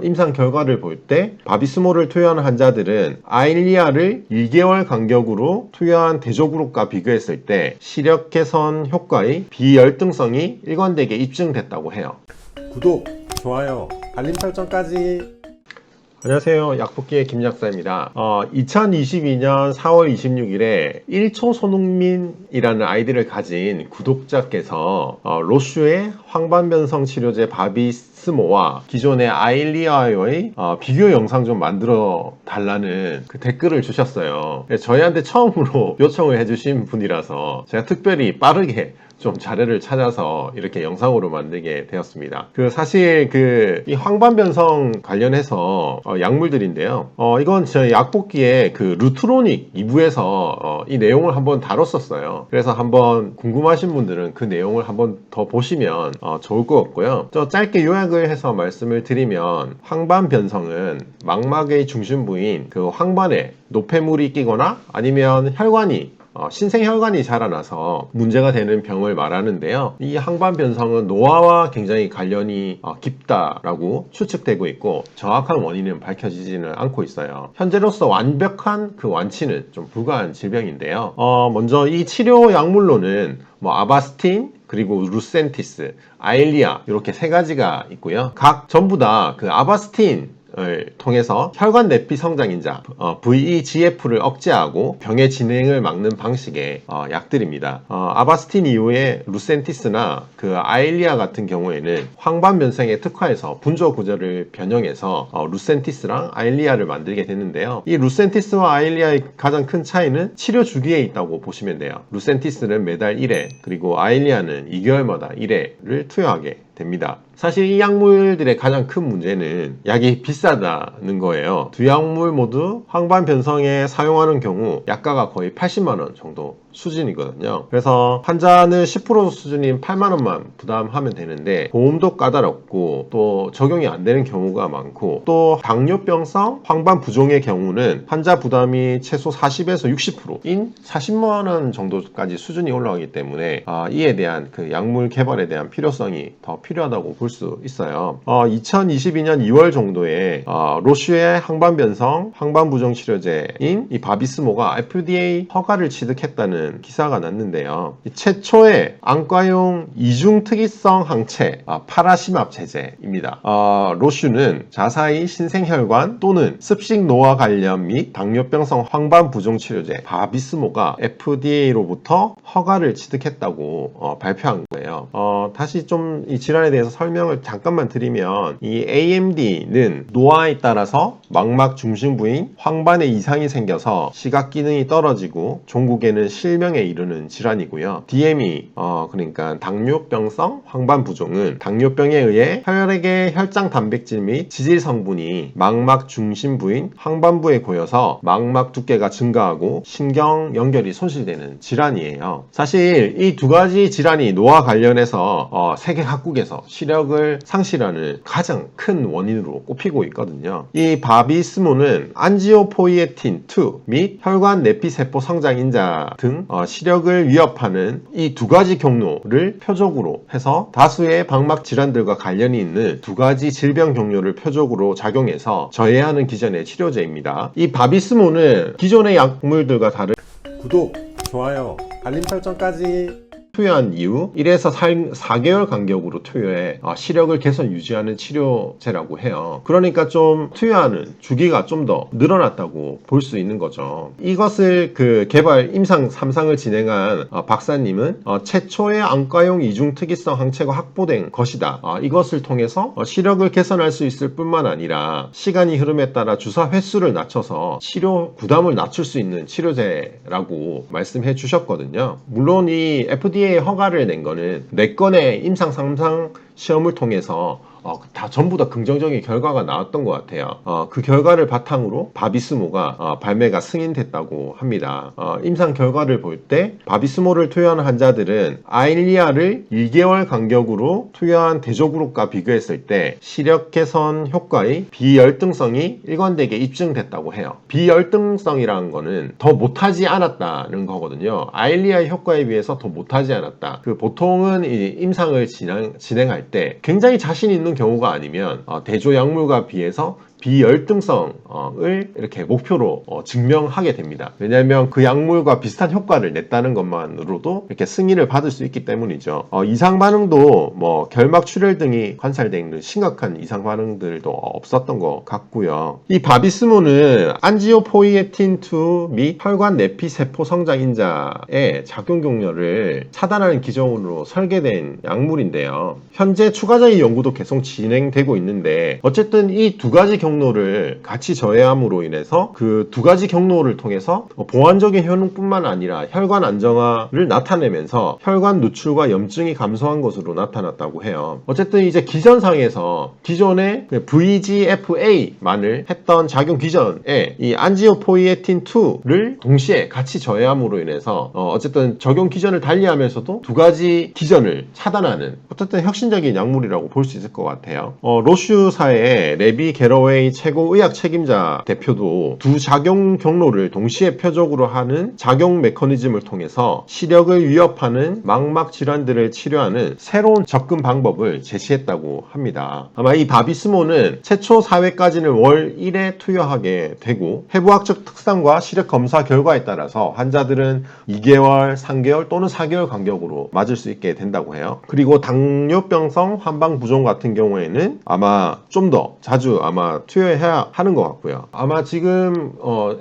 임상 결과를 볼 때 바비스몰을 투여한 환자들은 아일리아를 2개월 간격으로 투여한 대조그룹과 비교했을 때 시력 개선 효과의 비열등성이 일관되게 입증됐다고 해요. 구독, 좋아요, 알림 설정까지. 안녕하세요. 약복기의 김약사입니다. 2022년 4월 26일에 1초 손흥민이라는 아이디를 가진 구독자께서 로슈의 황반변성 치료제 바비스모와 기존의 아일리아의 비교 영상 좀 만들어 달라는 그 댓글을 주셨어요. 저희한테 처음으로 요청을 해주신 분이라서 제가 특별히 빠르게 좀 자료를 찾아서 이렇게 영상으로 만들게 되었습니다. 사실 이 황반변성 관련해서 약물들인데요. 이건 저희 약복기에 루트로닉 2부에서 이 내용을 한번 다뤘었어요. 그래서 한번 궁금하신 분들은 그 내용을 한번 더 보시면 좋을 것 같고요. 짧게 요약을 해서 말씀을 드리면 황반변성은 망막의 중심부인 황반에 노폐물이 끼거나 아니면 혈관이 신생혈관이 자라나서 문제가 되는 병을 말하는데요. 이 황반변성은 노화와 굉장히 관련이 깊다라고 추측되고 있고 정확한 원인은 밝혀지지는 않고 있어요. 현재로서 완벽한 완치는 좀 불가한 질병인데요. 먼저 이 치료 약물로는 아바스틴, 그리고 루센티스, 아일리아 이렇게 세 가지가 있고요. 각 전부 다 아바스틴 을 통해서 혈관 내피 성장인자 VEGF를 억제하고 병의 진행을 막는 방식의 약들입니다. 아바스틴 이후에 루센티스나 아일리아 같은 경우에는 황반변성에 특화해서 분조 구조를 변형해서 루센티스랑 아일리아를 만들게 되는데요. 이 루센티스와 아일리아의 가장 큰 차이는 치료 주기에 있다고 보시면 돼요. 루센티스는 매달 1회, 그리고 아일리아는 2개월마다 1회를 투여하게 됩니다. 사실 이 약물들의 가장 큰 문제는 약이 비싸다는 거예요. 두 약물 모두 황반변성에 사용하는 경우 약가가 거의 80만원 정도 수준이거든요. 그래서 환자는 10% 수준인 8만원만 부담하면 되는데 보험도 까다롭고 또 적용이 안 되는 경우가 많고 또 당뇨병성 황반부종의 경우는 환자 부담이 최소 40에서 60%인 40만원 정도까지 수준이 올라가기 때문에 이에 대한 약물 개발에 대한 필요성이 더 필요하다고 볼 수 있어요. 2022년 2월 정도에 로슈의 황반변성 황반부종 치료제인 이 바비스모가 FDA 허가를 취득했다는 기사가 났는데요. 최초의 안과용 이중특이성 항체 파라시맙 제제입니다. 로슈는 자사의 신생혈관 또는 습식 노화 관련 및 당뇨병성 황반부종 치료제 바비스모가 FDA로부터 허가를 취득했다고 발표한 거예요. 다시 좀 이 질환에 대해서 설명을 잠깐만 드리면 이 AMD는 노화에 따라서 망막 중심부인 황반에 이상이 생겨서 시각 기능이 떨어지고 종국에는 실명에 이르는 질환이고요. DME 그러니까 당뇨병성 황반부종은 당뇨병에 의해 혈액의 혈장 단백질 및 지질 성분이 망막 중심부인 황반부에 고여서 망막 두께가 증가하고 신경 연결이 손실되는 질환이에요. 사실 이 두 가지 질환이 노화 관련해서 세계 각국에서 시력을 상실하는 가장 큰 원인으로 꼽히고 있거든요. 이 바비스모는 안지오포이에틴2 및 혈관 내피세포 성장인자 등 시력을 위협하는 이 두 가지 경로를 표적으로 해서 다수의 망막 질환들과 관련이 있는 두 가지 질병 경로를 표적으로 작용해서 저해하는 기전의 치료제입니다. 이 바비스모는 기존의 약물들과 다른 구독, 좋아요, 알림 설정까지. 투여한 이후 1에서 4개월 간격으로 투여해 시력을 개선 유지하는 치료제라고 해요. 그러니까 좀 투여하는 주기가 좀 더 늘어났다고 볼 수 있는 거죠. 이것을 개발 임상 3상을 진행한 박사님은 최초의 안과용 이중특이성 항체가 확보된 것이다. 이것을 통해서 시력을 개선할 수 있을 뿐만 아니라 시간이 흐름에 따라 주사 횟수를 낮춰서 치료 부담을 낮출 수 있는 치료제라고 말씀해 주셨거든요. 물론 이 FDA 허가를 낸 거는 4건의 임상 3상 시험을 통해서 전부 다 긍정적인 결과가 나왔던 것 같아요. 그 결과를 바탕으로 바비스모가 발매가 승인됐다고 합니다. 임상 결과를 볼 때 바비스모를 투여한 환자들은 아일리아를 2개월 간격으로 투여한 대조그룹과 비교했을 때 시력 개선 효과의 비열등성이 일관되게 입증됐다고 해요. 비열등성이라는 거는 더 못하지 않았다는 거거든요. 아일리아 효과에 비해서 더 못하지 않았다. 보통은 이 임상을 진행할 때 굉장히 자신 있는 그런 경우가 아니면 대조 약물과 비해서 비열등성을 이렇게 목표로 증명하게 됩니다. 왜냐하면 그 약물과 비슷한 효과를 냈다는 것만으로도 이렇게 승인을 받을 수 있기 때문이죠. 이상 반응도 뭐 결막 출혈 등이 관찰되어 있는 심각한 이상 반응들도 없었던 것 같고요. 이 바비스몬은 안지오포이에틴2 및 혈관 내피 세포 성장 인자의 작용 경로를 차단하는 기전으로 설계된 약물인데요. 현재 추가적인 연구도 계속 진행되고 있는데 어쨌든 이 두 가지 경로를 같이 저해함으로 인해서 그 두 가지 경로를 통해서 보완적인 효능뿐만 아니라 혈관 안정화를 나타내면서 혈관 누출과 염증이 감소한 것으로 나타났다고 해요. 어쨌든 이제 기전상에서 기존의 VEGF-A만을 했던 작용 기전에 이 안지오포이에틴2를 동시에 같이 저해함으로 인해서 어쨌든 적용 기전을 달리하면서도 두 가지 기전을 차단하는 어쨌든 혁신적인 약물이라고 볼 수 있을 것 같아요. 로슈사의 레비 게러웨이 최고 의학 책임자 대표도 두 작용 경로를 동시에 표적으로 하는 작용 메커니즘을 통해서 시력을 위협하는 망막 질환들을 치료하는 새로운 접근 방법을 제시했다고 합니다. 아마 이 바비스몬은 최초 4회까지는 월 1회 투여하게 되고 해부학적 특성과 시력 검사 결과에 따라서 환자들은 2개월, 3개월 또는 4개월 간격으로 맞을 수 있게 된다고 해요. 그리고 당뇨병성 환방부종 같은 경우에는 아마 좀 더 자주 아마 투여해야 하는 것 같고요. 아마 지금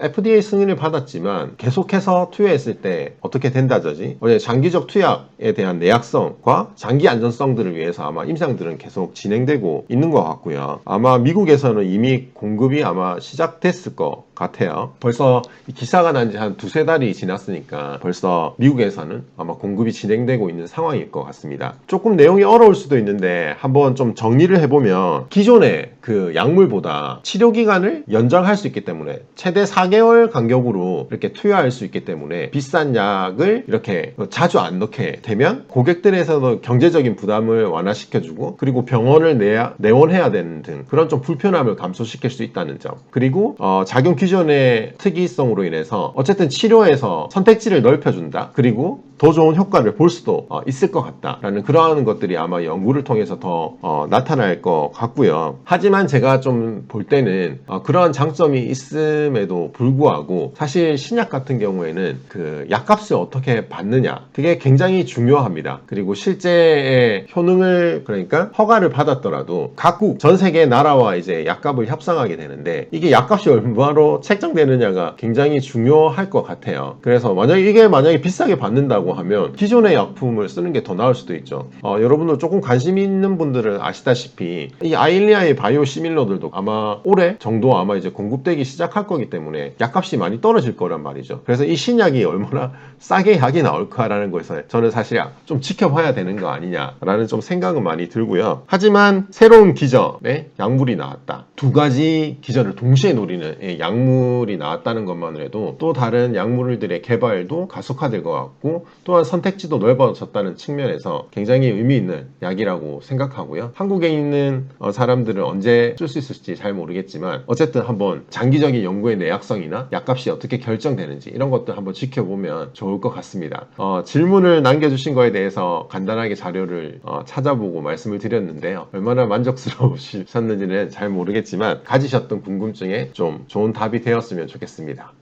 FDA 승인을 받았지만 계속해서 투여했을 때 어떻게 된다더지 장기적 투약에 대한 내약성과 장기 안전성들을 위해서 아마 임상들은 계속 진행되고 있는 것 같고요. 아마 미국에서는 이미 공급이 아마 시작됐을 것 같아요. 벌써 기사가 난 지 한 두세 달이 지났으니까 벌써 미국에서는 아마 공급이 진행되고 있는 상황일 것 같습니다. 조금 내용이 어려울 수도 있는데 한번 좀 정리를 해보면 기존의 그 약물보다 치료기간을 연장할 수 있기 때문에 최대 4개월 간격으로 이렇게 투여할 수 있기 때문에 비싼 약을 이렇게 자주 안 넣게 되면 고객들에서도 경제적인 부담을 완화시켜주고 그리고 병원을 내원해야 되는 등 그런 좀 불편함을 감소시킬 수 있다는 점. 그리고 작용 기존의 특이성으로 인해서 어쨌든 치료에서 선택지를 넓혀준다. 그리고 더 좋은 효과를 볼 수도 있을 것 같다라는 그러한 것들이 아마 연구를 통해서 더 나타날 것 같고요. 하지만 제가 좀 볼 때는 그러한 장점이 있음에도 불구하고 사실 신약 같은 경우에는 그 약값을 어떻게 받느냐 그게 굉장히 중요합니다. 그리고 실제의 효능을 그러니까 허가를 받았더라도 각국 전 세계 나라와 이제 약값을 협상하게 되는데 이게 약값이 얼마로 책정되느냐가 굉장히 중요할 것 같아요. 그래서 만약에 비싸게 받는다고 하면 기존의 약품을 쓰는 게 더 나을 수도 있죠. 여러분들 조금 관심 있는 분들은 아시다시피 이 아일리아의 바이오 시밀러들도 아마 올해 정도 아마 이제 공급되기 시작할 거기 때문에 약값이 많이 떨어질 거란 말이죠. 그래서 이 신약이 얼마나 싸게 약이 나올까라는 거에서 저는 사실 좀 지켜봐야 되는 거 아니냐라는 좀 생각은 많이 들고요. 하지만 새로운 기전의 약물이 나왔다. 두 가지 기전을 동시에 노리는 약물이 나왔다는 것만으로 해도 또 다른 약물들의 개발도 가속화될 것 같고 또한 선택지도 넓어졌다는 측면에서 굉장히 의미 있는 약이라고 생각하고요. 한국에 있는 사람들은 언제 쓸 수 있을지 잘 모르겠지만 어쨌든 한번 장기적인 연구의 내약성이나 약값이 어떻게 결정되는지 이런 것들 한번 지켜보면 좋을 것 같습니다. 질문을 남겨주신 거에 대해서 간단하게 자료를 찾아보고 말씀을 드렸는데요. 얼마나 만족스러우셨는지는 잘 모르겠지만 가지셨던 궁금증에 좀 좋은 답이 되었으면 좋겠습니다.